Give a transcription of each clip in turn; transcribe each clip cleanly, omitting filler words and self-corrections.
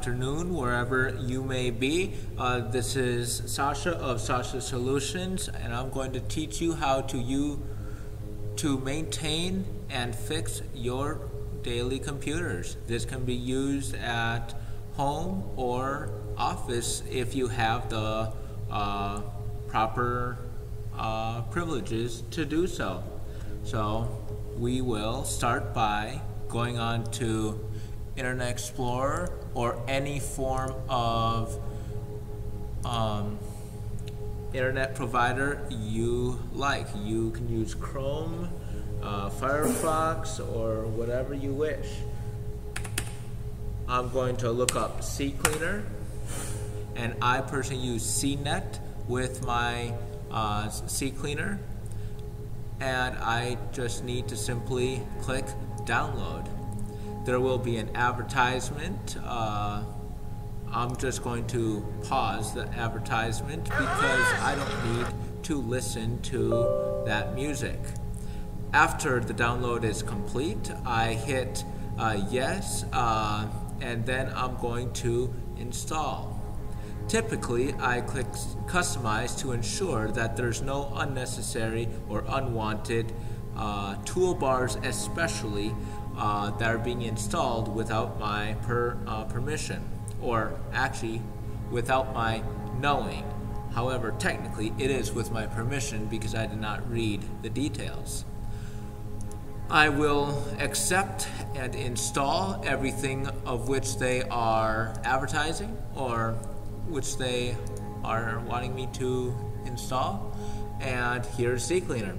afternoon, wherever you may be. This is Sasha of Sasha Solutions, and I'm going to teach you how to maintain and fix your daily computers. This can be used at home or office if you have the proper privileges to do so. So we will start by going on to Internet Explorer or any form of internet provider you like. You can use Chrome, Firefox, or whatever you wish. I'm going to look up Ccleaner, and I personally use CNET with my Ccleaner, and I just need to simply click download. There will be an advertisement. I'm just going to pause the advertisement because I don't need to listen to that music. After the download is complete, I hit yes, and then I'm going to install. Typically, I click customize to ensure that there's no unnecessary or unwanted toolbars, especially that are being installed without my permission, or actually without my knowing. However, technically it is with my permission because I did not read the details. I will accept and install everything of which they are advertising or which they are wanting me to install. And here's Ccleaner.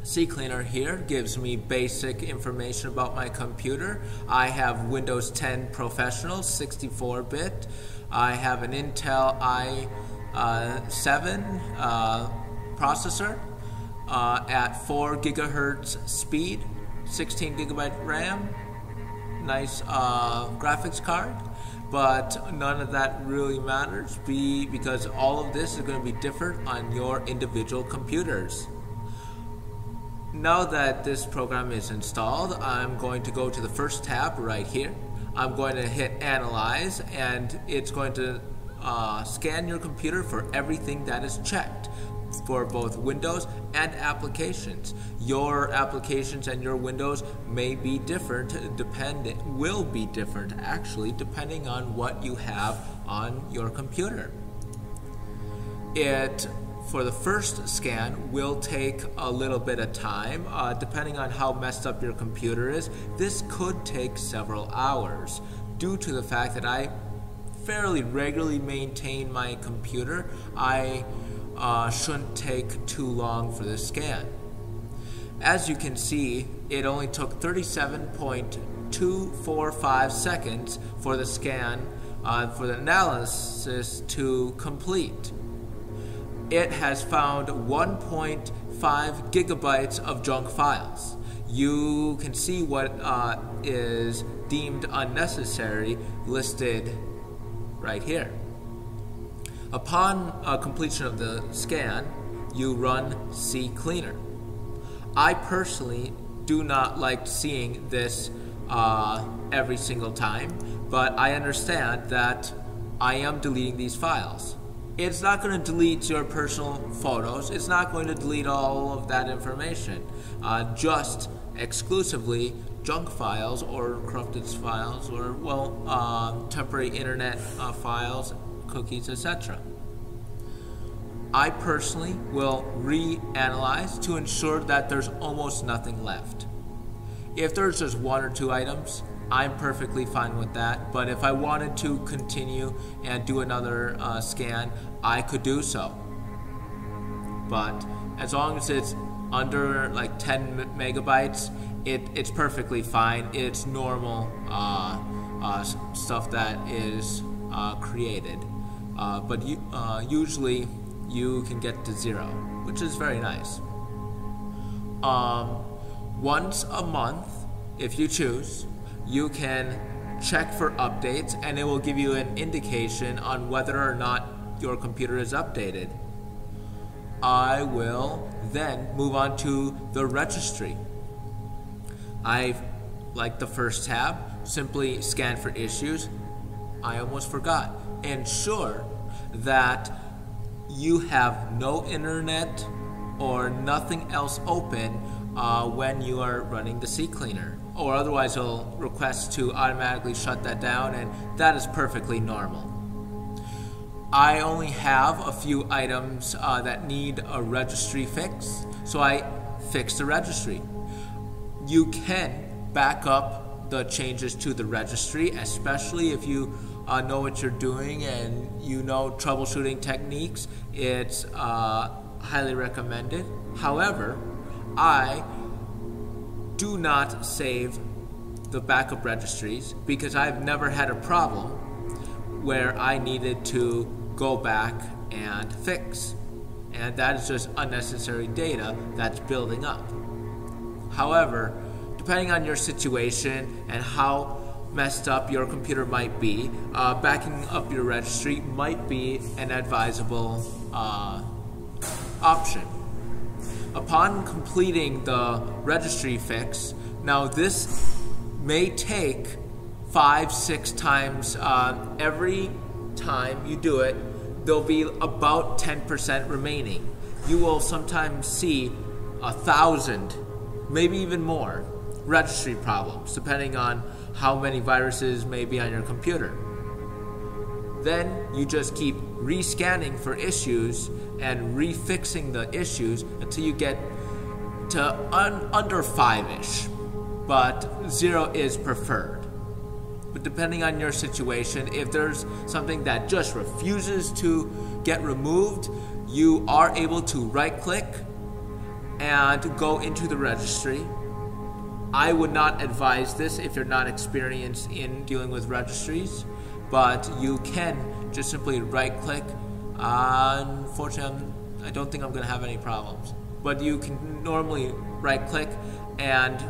Ccleaner here gives me basic information about my computer. I have Windows 10 Professional 64-bit. I have an Intel i7 processor at 4 gigahertz speed, 16 gigabyte RAM, nice graphics card. But none of that really matters because all of this is going to be different on your individual computers. Now that this program is installed, I'm going to go to the first tab right here. I'm going to hit Analyze, and it's going to scan your computer for everything that is checked for both Windows and applications. Your applications and your Windows may be different, will be different actually, depending on what you have on your computer. For the first scan will take a little bit of time, depending on how messed up your computer is. This could take several hours due to the fact that I fairly regularly maintain my computer. I shouldn't take too long for this scan. As you can see, it only took 37.245 seconds for the scan, for the analysis to complete. It has found 1.5 gigabytes of junk files. You can see what is deemed unnecessary listed right here. Upon completion of the scan, you run Ccleaner. I personally do not like seeing this every single time, but I understand that I am deleting these files. It's not going to delete your personal photos. It's not going to delete all of that information. Just exclusively junk files or corrupted files or, well, temporary internet files, cookies, etc. I personally will reanalyze to ensure that there's almost nothing left. If there's just one or two items, I'm perfectly fine with that, but if I wanted to continue and do another scan, I could do so. But as long as it's under like 10 megabytes, it's perfectly fine. It's normal stuff that is created. But usually you can get to 0, which is very nice. Once a month, if you choose, you can check for updates, and it will give you an indication on whether or not your computer is updated. I will then move on to the registry. I, like the first tab, simply scan for issues. I almost forgot. Ensure that you have no internet or nothing else open when you are running the Ccleaner, or otherwise it'll request to automatically shut that down, and that is perfectly normal. I only have a few items that need a registry fix, so I fixed the registry. You can back up the changes to the registry, especially if you know what you're doing and you know troubleshooting techniques. It's highly recommended. However, I do not save the backup registries because I've never had a problem where I needed to go back and fix, and that is just unnecessary data that's building up. However, depending on your situation and how messed up your computer might be, backing up your registry might be an advisable option. Upon completing the registry fix, now this may take 5-6 times. Every time you do it, there'll be about 10% remaining. You will sometimes see 1,000, maybe even more, registry problems, depending on how many viruses may be on your computer. Then you just keep rescanning for issues and refixing the issues until you get to under 5-ish, but 0 is preferred. But depending on your situation, if there's something that just refuses to get removed, you are able to right-click and go into the registry. I would not advise this if you're not experienced in dealing with registries, but you can just simply right-click. Unfortunately, I don't think I'm going to have any problems. But you can normally right-click and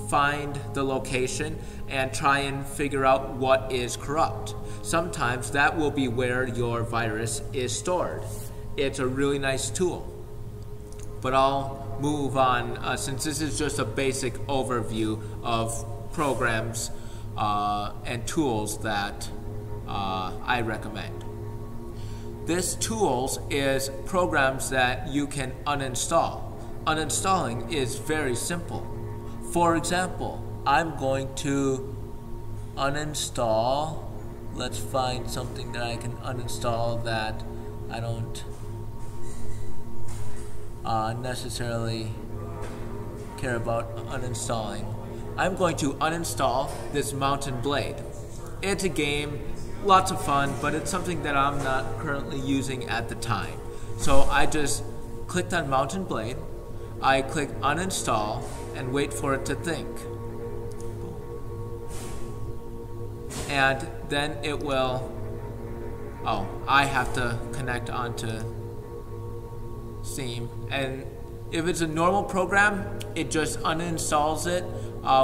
find the location and try and figure out what is corrupt. Sometimes that will be where your virus is stored. It's a really nice tool. But I'll move on since this is just a basic overview of programs and tools that I recommend. This tools is programs that you can uninstall. Uninstalling is very simple. For example, I'm going to uninstall. Let's find something that I can uninstall that I don't necessarily care about uninstalling. I'm going to uninstall this Mountain Blade. It's a game, lots of fun, but it's something that I'm not currently using at the time. So I just clicked on Mountain Blade, I click uninstall, and wait for it to think. And then it will, I have to connect onto Steam. And if it's a normal program, it just uninstalls it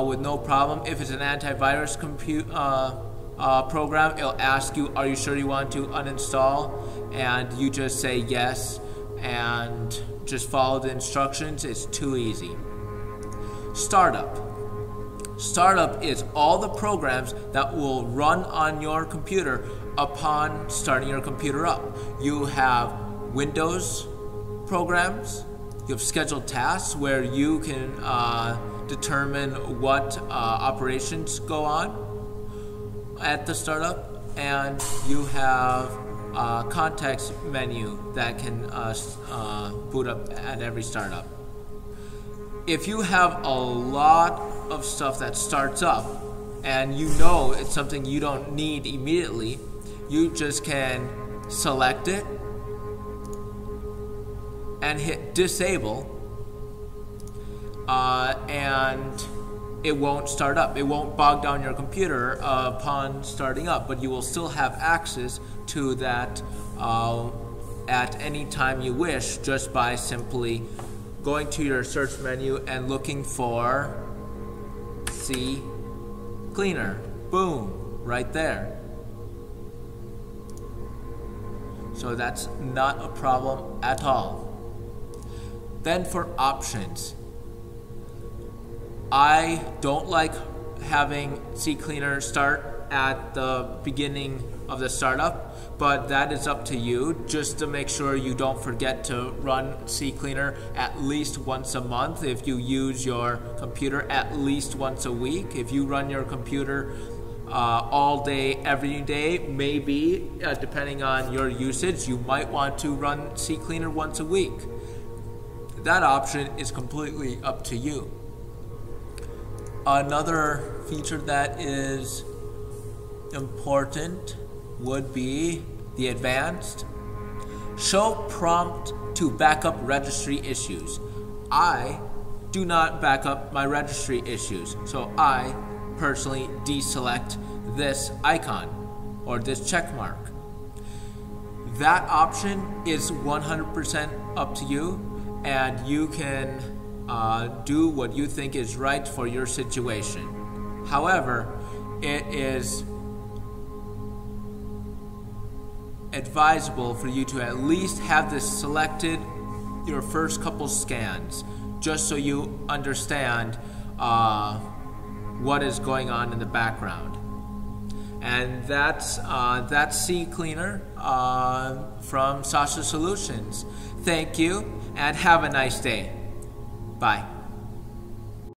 with no problem. If it's an antivirus program, it'll ask you, are you sure you want to uninstall? And you just say yes and just follow the instructions. It's too easy. Startup. Startup is all the programs that will run on your computer upon starting your computer up. You have Windows programs, you have scheduled tasks where you can determine what operations go on at the startup, and you have context menu that can boot up at every startup. If you have a lot of stuff that starts up and you know it's something you don't need immediately, you just can select it and hit disable, and it won't start up. It won't bog down your computer upon starting up, but you will still have access to that at any time you wish, just by simply going to your search menu and looking for Ccleaner. Boom, right there. So that's not a problem at all. Then for options, I don't like having Ccleaner start at the beginning of the startup, but that is up to you. Just to make sure you don't forget to run Ccleaner at least once a month. If you use your computer at least once a week. If you run your computer all day, every day, maybe, depending on your usage, you might want to run Ccleaner once a week. That option is completely up to you. Another feature that is important would be the advanced show prompt to backup registry issues. I do not back up my registry issues, so I personally deselect this icon or this check mark. That option is 100% up to you, and you can do what you think is right for your situation. However, it is advisable for you to at least have this selected your first couple scans, just so you understand what is going on in the background. And that's Ccleaner from Sasha Solutions. Thank you, and have a nice day. Bye.